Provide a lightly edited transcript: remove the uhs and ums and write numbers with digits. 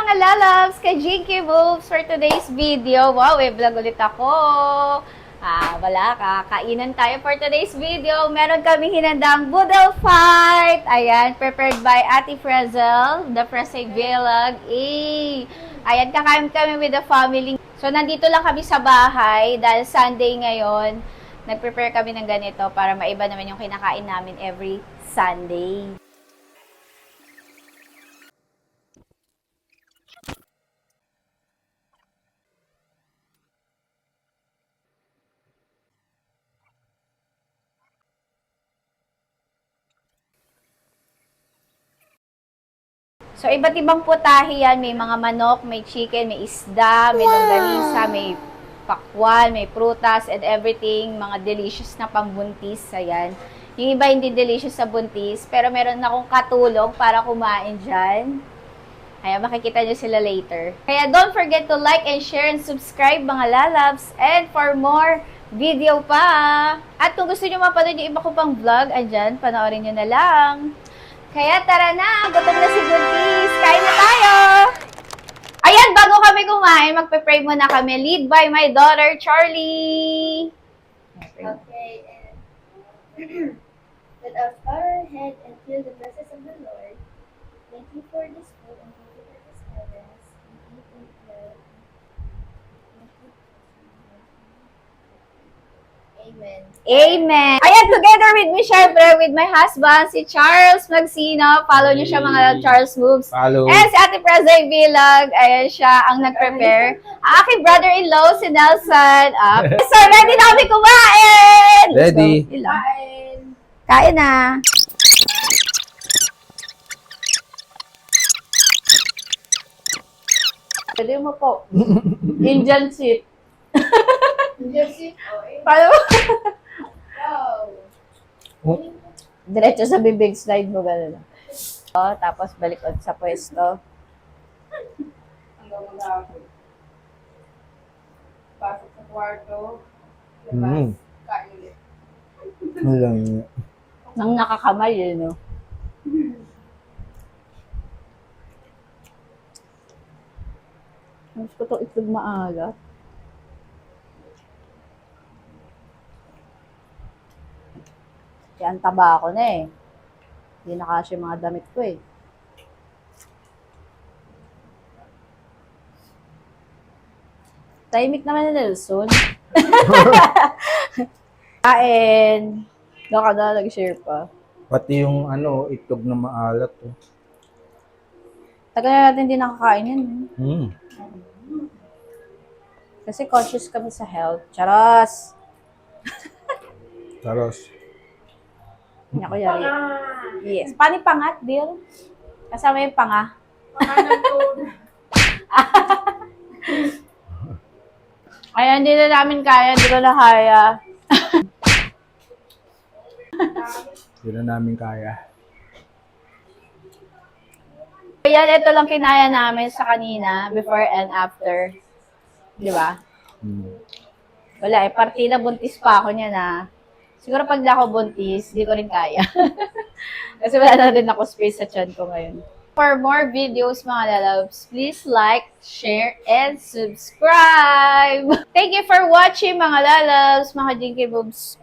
mga lalabs, kay Jinky Moves for today's video. Wow, vlog ulit ako. Wala, kakainan tayo for today's video. Meron kaming hinandang boodle fight. Ayan, prepared by Ate Frizzle, the Frese Vlog. Ayan, kakain kami with the family. So, nandito lang kami sa bahay dahil Sunday ngayon. Nag-prepare kami ng ganito para maiba naman yung kinakain namin every Sunday. So, iba't ibang putahe yan. May mga manok, may chicken, may isda, may longganisa, may pakwan, may prutas, and everything. Mga delicious na pambuntis. Ayan. Yung iba hindi delicious sa buntis, pero meron akong katulong para kumain dyan. Ayan, makikita nyo sila later. Kaya don't forget to like and share and subscribe mga lalabs. And for more video pa. At kung gusto nyo mapanood yung iba ko pang vlog, andyan, panoorin nyo na lang. Kaya tara na, gutom na si Buntis. Kain na tayo! Ayan, bago kami kumain, magpe-pray muna kami. Lead by my daughter, Charlie. Okay, and let us bow our head and feel the presence of the Lord. Thank you for this food and thank you for this guidance. And thank you for Amen. Amen. Ayan, together with me, syempre, with my husband, si Charles Magsino. Follow niyo siya mga love, Charles Moves. Follow. And si Ate Preze Vlog. Ayan siya ang nag-prepare. Ang aking brother-in-law, si Nelson. So, ready na kami kumain! Let's Ready. go. Ilang. Kain na. Pwede mo po. Indian seat. Paano? Wow. Diretso sa bibig slide mo, gano'n. Tapos balik ulit sa pwesto. Hanggang mag-aapit. Pasok sa kwarto. Mm. Kain ulit. Walang yun. Nang nakakamal yun, no? Gusto ko itong itlog maalat. Kaya ang taba ako na eh. Hindi nakasya yung mga damit ko eh. Tahimik naman ni Nelson. Kain. Doon ka na, nag-share pa. Pati yung itlog na maalat. Oh. Tagal na natin hindi nakakain yan. Eh. Mm. Kasi conscious kami sa health. Charos! Taros. Hindi ako yari. Yes. Paano yung pangat, Bill? Kasama yung panga. Ay, hindi na namin kaya. Hindi ko na kaya. Hindi na namin kaya. Ayan, ito lang kinaya namin sa kanina, before and after. Di ba? Mm. Wala eh, partida buntis pa ako niya na. Siguro pag di ako buntis, di ko rin kaya. Kasi wala na rin ako space sa tiyan ko ngayon. For more videos mga lalabs, please like, share, and subscribe! Thank you for watching mga lalabs, mga Jinky Boobs.